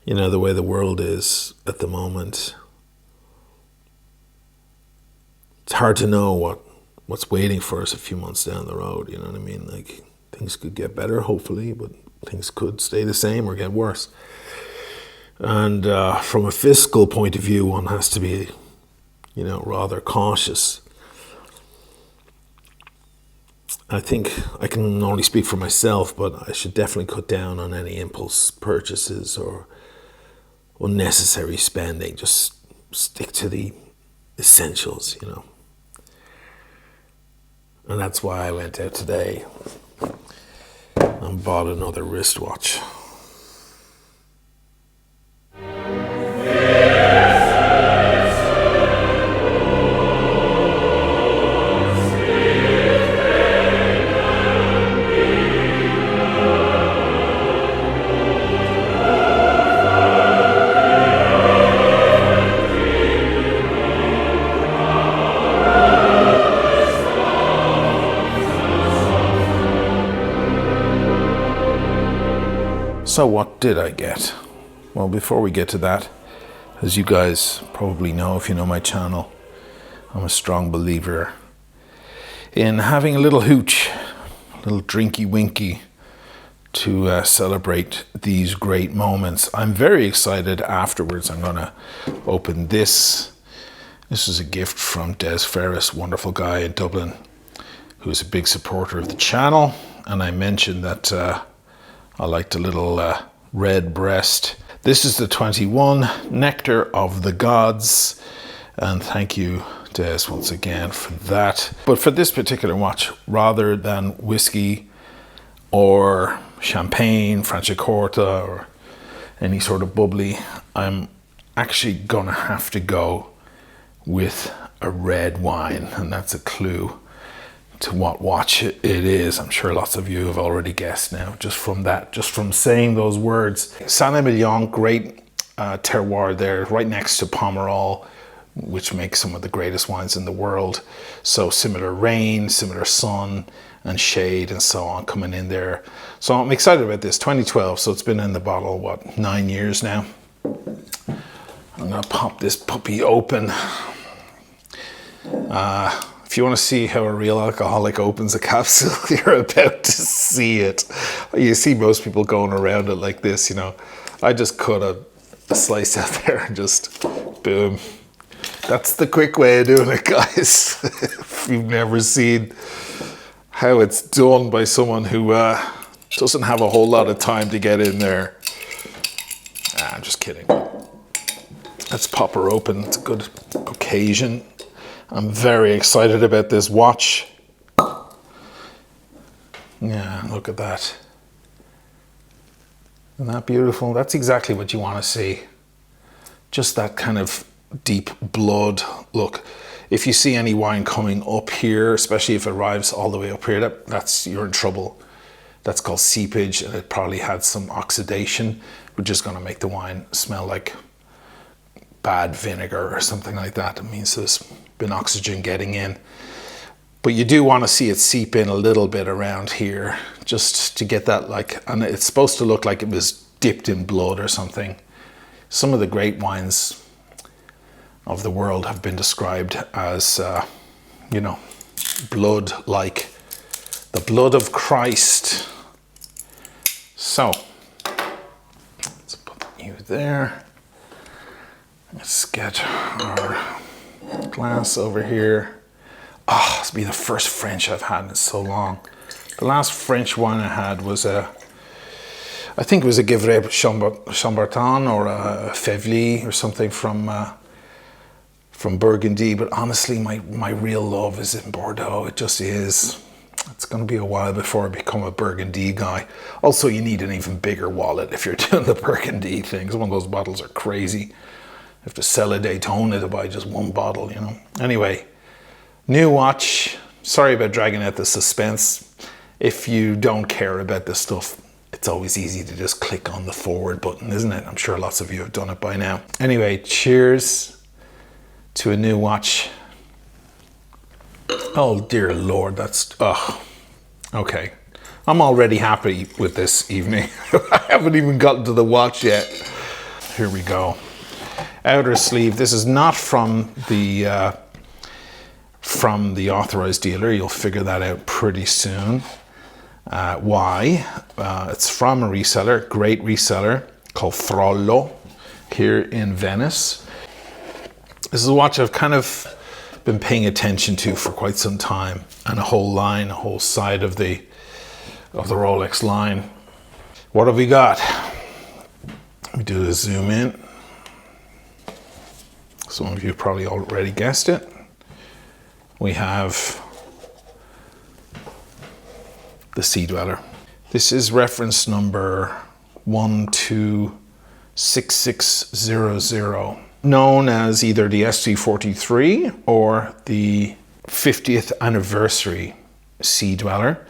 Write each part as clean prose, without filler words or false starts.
You know, the way the world is at the moment, it's hard to know what's waiting for us a few months down the road. You know what I mean? Like, things could get better, hopefully, but things could stay the same or get worse. And from a fiscal point of view, one has to be, rather cautious. I think I can only speak for myself, but I should definitely cut down on any impulse purchases or unnecessary spending. Just stick to the essentials, And that's why I went out today and bought another wristwatch. So what did I get? Well, before we get to that, as you guys probably know if you know my channel, I'm a strong believer in having a little hooch, a little drinky winky to celebrate these great moments. I'm very excited afterwards. I'm going to open this. This is a gift from Des Ferris, wonderful guy in Dublin, who's a big supporter of the channel. And I mentioned that I liked a little red breast. This is the 21 Nectar of the Gods. And thank you, Des, once again for that. But for this particular watch, rather than whiskey or champagne, Franciacorta, or any sort of bubbly, I'm actually going to have to go with a red wine. And that's a clue to what watch it is. I'm sure lots of you have already guessed now, just from saying those words. Saint-Emilion, great terroir there, right next to Pomerol, which makes some of the greatest wines in the world. So similar rain, similar sun and shade and so on coming in there. So I'm excited about this. 2012, so it's been in the bottle, 9 years now. I'm gonna pop this puppy open. If you want to see how a real alcoholic opens a capsule, you're about to see it. You see most people going around it like this, I just cut a slice out there and just boom. That's the quick way of doing it, guys. If you've never seen how it's done by someone who doesn't have a whole lot of time to get in there. I'm just kidding. Let's pop her open. It's a good occasion. I'm very excited about this watch. Yeah, look at that. Isn't that beautiful? That's exactly what you want to see. Just that kind of deep blood look. If you see any wine coming up here, especially if it arrives all the way up here, you're in trouble. That's called seepage, and it probably had some oxidation, which is going to make the wine smell like bad vinegar or something like that. It means there's been oxygen getting in. But you do want to see it seep in a little bit around here, just to get that and it's supposed to look like it was dipped in blood or something. Some of the great wines of the world have been described as, blood like the blood of Christ. So, let's put you there. Let's get our glass over here. Oh, this will be the first French I've had in so long. The last French wine I had was I think it was a Gevrey Chambertin or a Fevely or something from Burgundy. But honestly, my real love is in Bordeaux. It just is. It's going to be a while before I become a Burgundy guy. Also, you need an even bigger wallet if you're doing the Burgundy thing. Some of those bottles are crazy. You have to sell a Daytona to buy just one bottle, Anyway, new watch. Sorry about dragging out the suspense. If you don't care about this stuff, it's always easy to just click on the forward button, isn't it? I'm sure lots of you have done it by now. Anyway, cheers to a new watch. Oh dear Lord, okay. I'm already happy with this evening. I haven't even gotten to the watch yet. Here we go. Outer sleeve. This is not from the authorized dealer. You'll figure that out pretty soon. Why? It's from a reseller, great reseller called Frollo here in Venice. This is a watch I've kind of been paying attention to for quite some time, and a whole side of the Rolex line. What have we got? Let me do a zoom in. Some of you probably already guessed it. We have the Sea Dweller. This is reference number 126600, known as either the SC43 or the 50th anniversary Sea Dweller,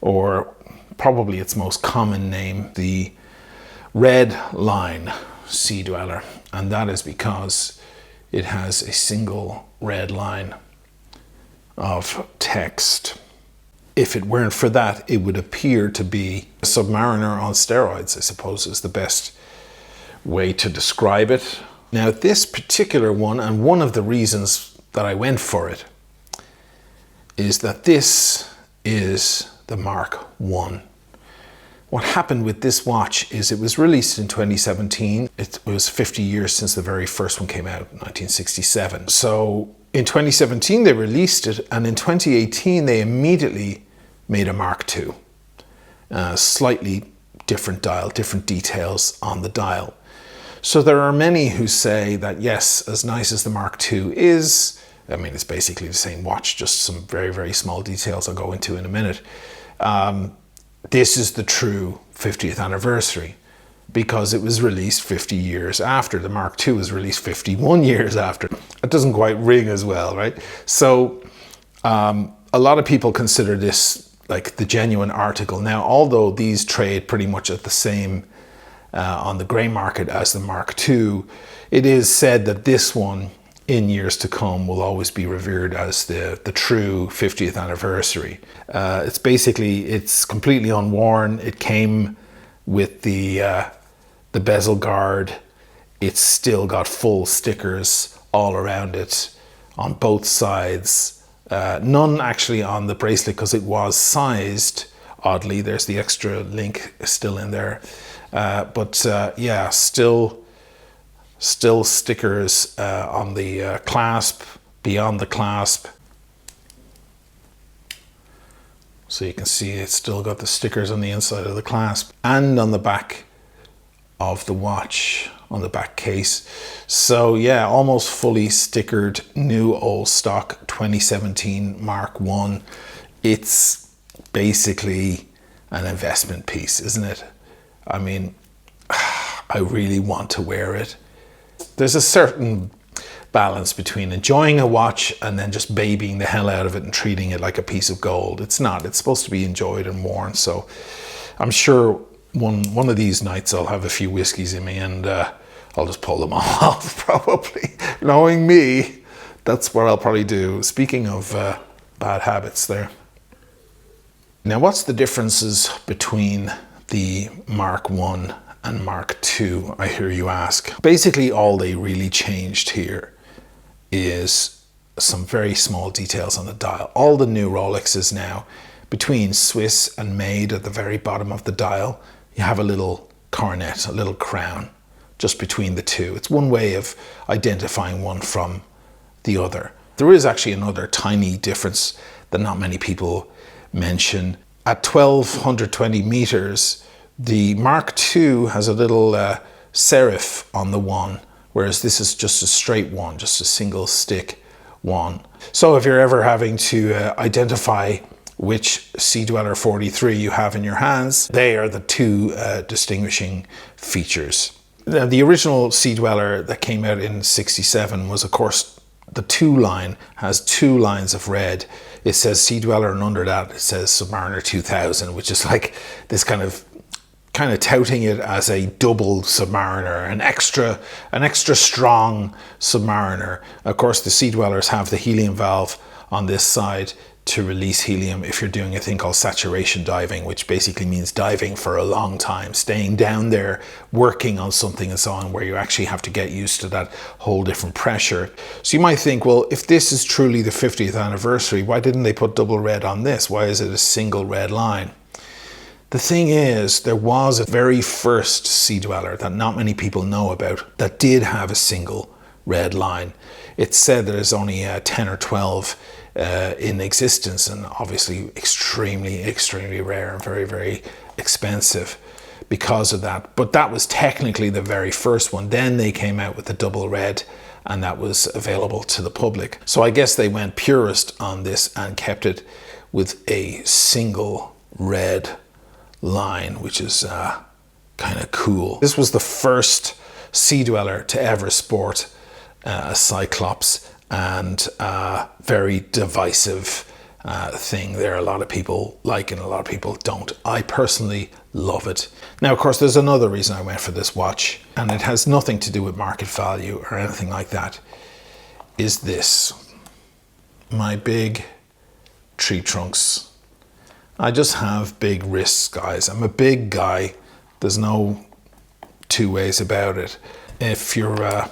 or probably its most common name, the Red Line Sea Dweller. And that is because it has a single red line of text. If it weren't for that, it would appear to be a Submariner on steroids, I suppose is the best way to describe it. Now, this particular one, and one of the reasons that I went for it, is that this is the Mark I. What happened with this watch is it was released in 2017. It was 50 years since the very first one came out, 1967. So in 2017, they released it, and in 2018, they immediately made a Mark II. Slightly different dial, different details on the dial. So there are many who say that, yes, as nice as the Mark II is, I mean, it's basically the same watch, just some very, very small details I'll go into in a minute. This is the true 50th anniversary, because it was released 50 years after. The Mark II was released 51 years after. It doesn't quite ring as well, right? So a lot of people consider this like the genuine article. Now, although these trade pretty much at the same on the grey market as the Mark II, it is said that this one in years to come will always be revered as the true 50th anniversary. It's completely unworn. It came with the bezel guard. It's still got full stickers all around it on both sides. None actually on the bracelet because it was sized oddly. There's the extra link still in there. Yeah, still stickers on the clasp, beyond the clasp. So you can see it's still got the stickers on the inside of the clasp and on the back of the watch, on the back case. So yeah, almost fully stickered, new old stock 2017 Mark I. It's basically an investment piece, isn't it? I mean, I really want to wear it. There's a certain balance between enjoying a watch and then just babying the hell out of it and treating it like a piece of gold. It's not. It's supposed to be enjoyed and worn. So I'm sure one of these nights I'll have a few whiskeys in me and I'll just pull them off, probably. Knowing me, that's what I'll probably do. Speaking of bad habits there. Now, what's the differences between the Mark I and Mark II, I hear you ask? Basically, all they really changed here is some very small details on the dial. All the new Rolexes now, between Swiss and made at the very bottom of the dial, you have a little coronet, a little crown, just between the two. It's one way of identifying one from the other. There is actually another tiny difference that not many people mention. At 1220 meters, the Mark II has a little serif on the one, whereas this is just a straight one, just a single stick one. So if you're ever having to identify which Sea Dweller 43 you have in your hands, they are the two distinguishing features. Now, the original Sea Dweller that came out in '67 was, of course, the two line, has two lines of red. It says Sea Dweller, and under that it says Submariner 2000, which is like this kind of touting it as a double Submariner, an extra strong Submariner. Of course, the Sea Dwellers have the helium valve on this side. to release helium if you're doing a thing called saturation diving, which basically means diving for a long time, staying down there, working on something and so on, where you actually have to get used to that whole different pressure. So you might think, well, if this is truly the 50th anniversary, why didn't they put double red on this? Why is it a single red line? The thing is, there was a very first Sea Dweller that not many people know about that did have a single red line. It's said that there's only 10 or 12 in existence, and obviously extremely rare and very expensive because of that. But that was technically the very first one. Then they came out with the double red, and that was available to the public. So I guess they went purist on this and kept it with a single red line, which is kind of cool. This was the first Sea Dweller to ever sport a Cyclops, and very divisive thing there. A lot of people like it, and a lot of people don't. I personally love it. Now, of course, there's another reason I went for this watch, and it has nothing to do with market value or anything like that, is this. My big tree trunks. I just have big wrists, guys. I'm a big guy. There's no two ways about it. If you're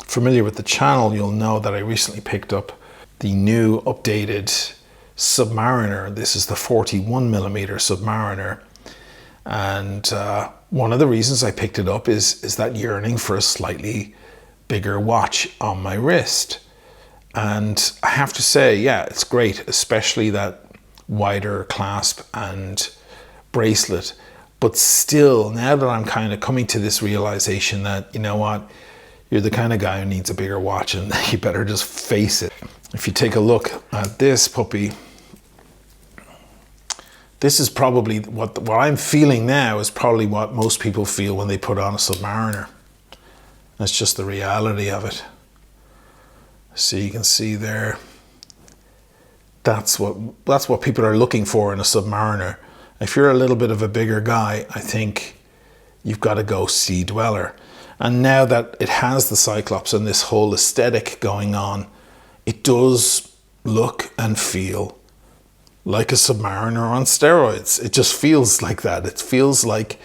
familiar with the channel, you'll know that I recently picked up the new updated Submariner. This is the 41mm Submariner, and one of the reasons I picked it up is that yearning for a slightly bigger watch on my wrist. And I have to say, yeah, it's great, especially that wider clasp and bracelet. But still, now that I'm kind of coming to this realization that, you know what, you're the kind of guy who needs a bigger watch, and you better just face it. If you take a look at this puppy, this is probably what I'm feeling now is probably what most people feel when they put on a Submariner. That's just the reality of it. So you can see there, that's what people are looking for in a Submariner. If you're a little bit of a bigger guy, I think you've got to go Sea Dweller. And now that it has the Cyclops and this whole aesthetic going on, it does look and feel like a Submariner on steroids. It just feels like that. It feels like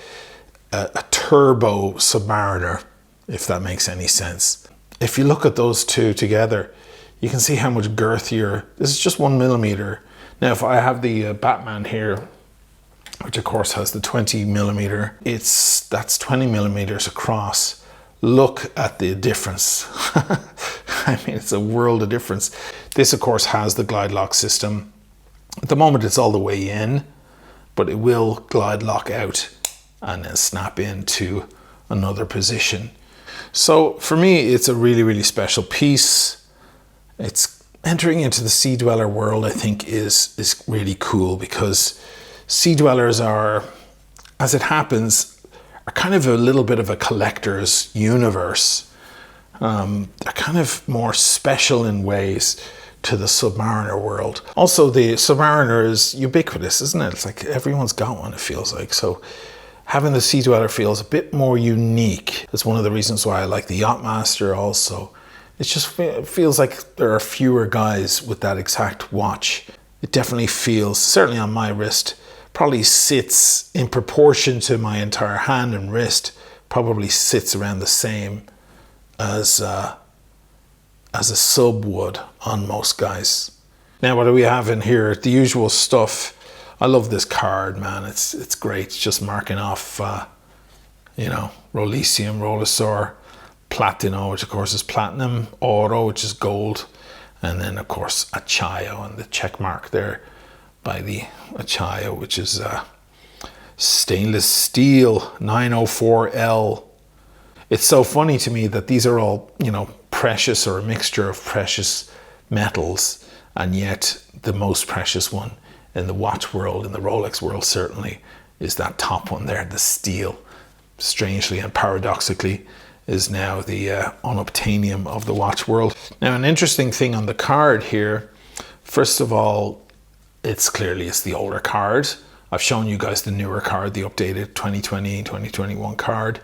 a turbo Submariner, if that makes any sense. If you look at those two together, you can see how much girthier. This is just 1mm. Now, if I have the Batman here, which of course has the 20mm, that's 20mm across. Look at the difference. I mean, it's a world of difference. This, of course, has the glide lock system. At the moment, it's all the way in, but it will glide lock out and then snap into another position. So for me, it's a really special piece. It's entering into the Sea Dweller world, I think, is really cool, because Sea Dwellers are, as it happens, are kind of a little bit of a collector's universe. They're kind of more special in ways to the Submariner world. Also, the Submariner is ubiquitous, isn't it? It's like everyone's got one, it feels like. So having the Sea Dweller feels a bit more unique. That's one of the reasons why I like the Yachtmaster also. It feels like there are fewer guys with that exact watch. It definitely feels, certainly on my wrist, probably sits in proportion to my entire hand and wrist, probably sits around the same as a sub would on most guys. Now, what do we have in here? The usual stuff. I love this card, man. It's great. It's just marking off, Rolesium, Rolesor, Platino, which of course is platinum, Oro, which is gold, and then of course Acciaio, and the check mark there by the Acciaio, which is stainless steel 904L. It's so funny to me that these are all, precious, or a mixture of precious metals, and yet the most precious one in the watch world, in the Rolex world certainly, is that top one there, the steel. Strangely and paradoxically, is now the unobtainium of the watch world. Now, an interesting thing on the card here, first of all, it's the older card. I've shown you guys the newer card, the updated 2020, 2021 card.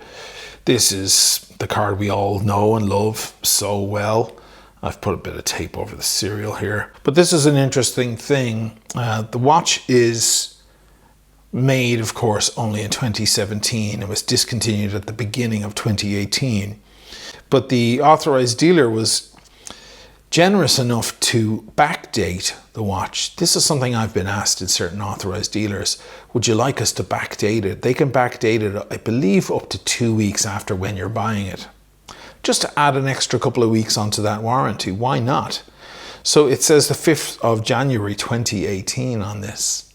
This is the card we all know and love so well. I've put a bit of tape over the serial here. But this is an interesting thing. The watch is made, of course, only in 2017. It was discontinued at the beginning of 2018. But the authorized dealer was generous enough to backdate the watch. This is something I've been asked in certain authorized dealers. Would you like us to backdate it? They can backdate it, I believe, up to 2 weeks after when you're buying it. Just to add an extra couple of weeks onto that warranty. Why not? So it says the 5th of January 2018 on this.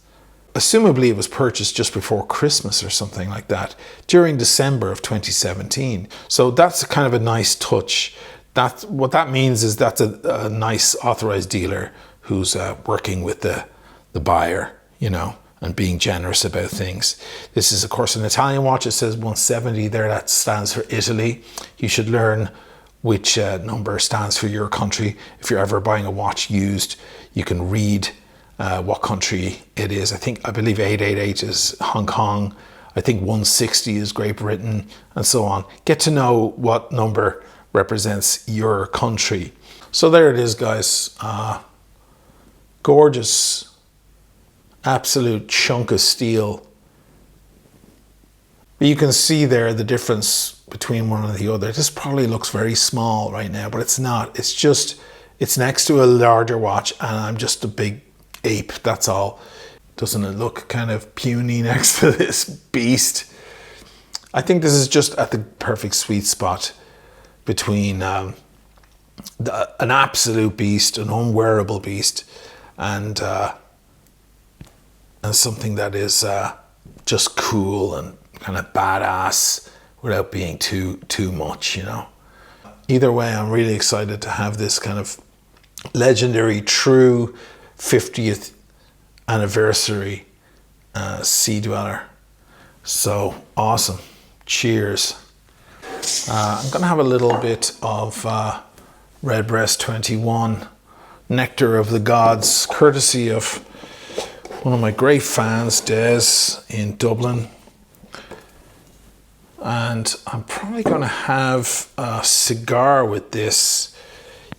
Assumably it was purchased just before Christmas or something like that, during December of 2017. So that's kind of a nice touch. What that means is that's a nice authorized dealer who's working with the buyer, you know, and being generous about things. This is, of course, an Italian watch. It says 170 there. That stands for Italy. You should learn which number stands for your country. If you're ever buying a watch used, you can read what country it is. I believe 888 is Hong Kong. I think 160 is Great Britain, and so on. Get to know what number represents your country. So there it is, guys. Gorgeous, absolute chunk of steel. You can see there the difference between one and the other. This probably looks very small right now, but it's not. It's next to a larger watch, and I'm just a big ape, that's all. Doesn't it look kind of puny next to this beast? I think this is just at the perfect sweet spot between an absolute beast, an unwearable beast, and something that is just cool and kind of badass without being too much, you know. Either way, I'm really excited to have this kind of legendary, true 50th anniversary Sea Dweller. So awesome. Cheers. I'm going to have a little bit of Redbreast 21, Nectar of the Gods, courtesy of one of my great fans, Des, in Dublin. And I'm probably going to have a cigar with this.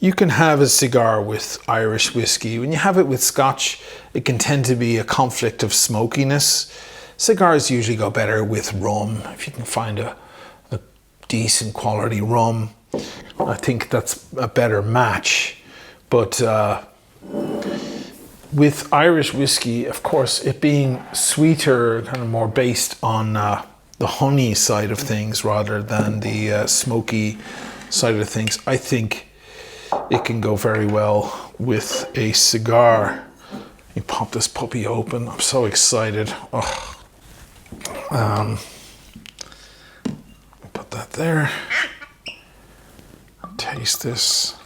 You can have a cigar with Irish whiskey. When you have it with Scotch, it can tend to be a conflict of smokiness. Cigars usually go better with rum. If you can find a decent quality rum, I think that's a better match. But with Irish whiskey, of course, it being sweeter, kind of more based on the honey side of things rather than the smoky side of things, I think it can go very well with a cigar. You pop this puppy open. I'm so excited. Oh. Put that there. Taste this.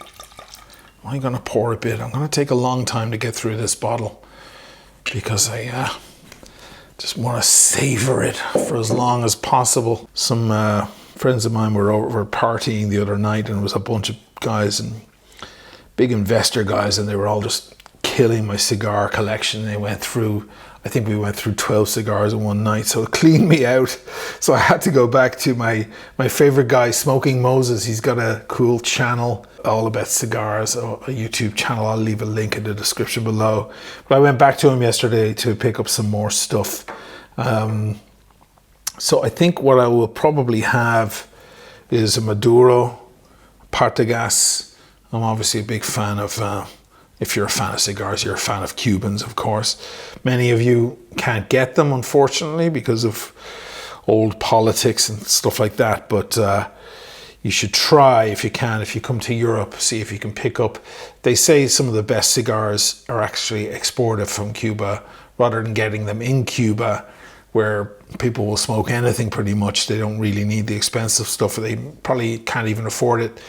I'm going to pour a bit. I'm going to take a long time to get through this bottle because I just want to savor it for as long as possible. Some friends of mine were over partying the other night, and it was a bunch of guys and big investor guys, and they were all just killing my cigar collection. They went through, I think we went through 12 cigars in one night, so it cleaned me out. So I had to go back to my favorite guy, Smoking Moses. He's got a cool channel all about cigars, a YouTube channel. I'll leave a link in the description below. But I went back to him yesterday to pick up some more stuff. So I think what I will probably have is a Maduro, Partagas. I'm obviously a big fan of, if you're a fan of cigars, you're a fan of Cubans, of course. Many of you can't get them, unfortunately, because of old politics and stuff like that. But you should try, if you can, if you come to Europe, see if you can pick up. They say some of the best cigars are actually exported from Cuba rather than getting them in Cuba, where people will smoke anything pretty much. They don't really need the expensive stuff. They probably can't even afford it.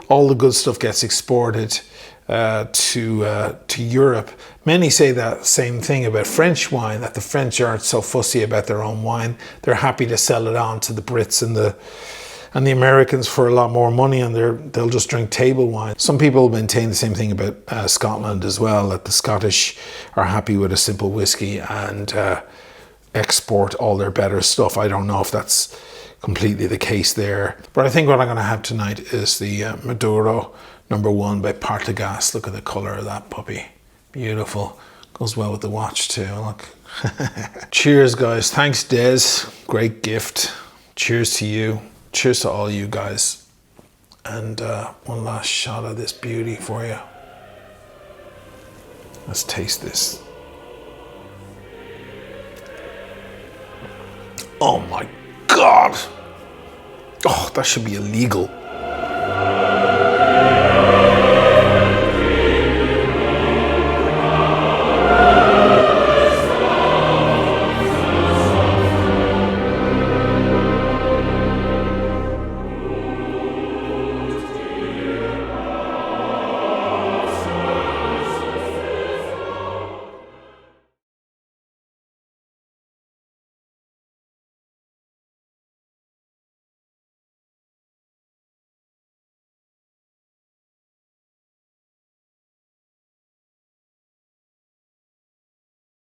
All the good stuff gets exported to Europe. Many say that same thing about French wine, that the French aren't so fussy about their own wine. They're happy to sell it on to the Brits and the Americans for a lot more money, and they'll just drink table wine. Some people maintain the same thing about Scotland as well, that the Scottish are happy with a simple whiskey and export all their better stuff. I don't know if that's completely the case there, but I think what I'm going to have tonight is the Maduro Number 1 by Partagas. Look at the color of that puppy. Beautiful. Goes well with the watch too, look. Cheers, guys. Thanks, Des. Great gift. Cheers to you. Cheers to all you guys. And one last shot of this beauty for you. Let's taste this. Oh my God. Oh, that should be illegal.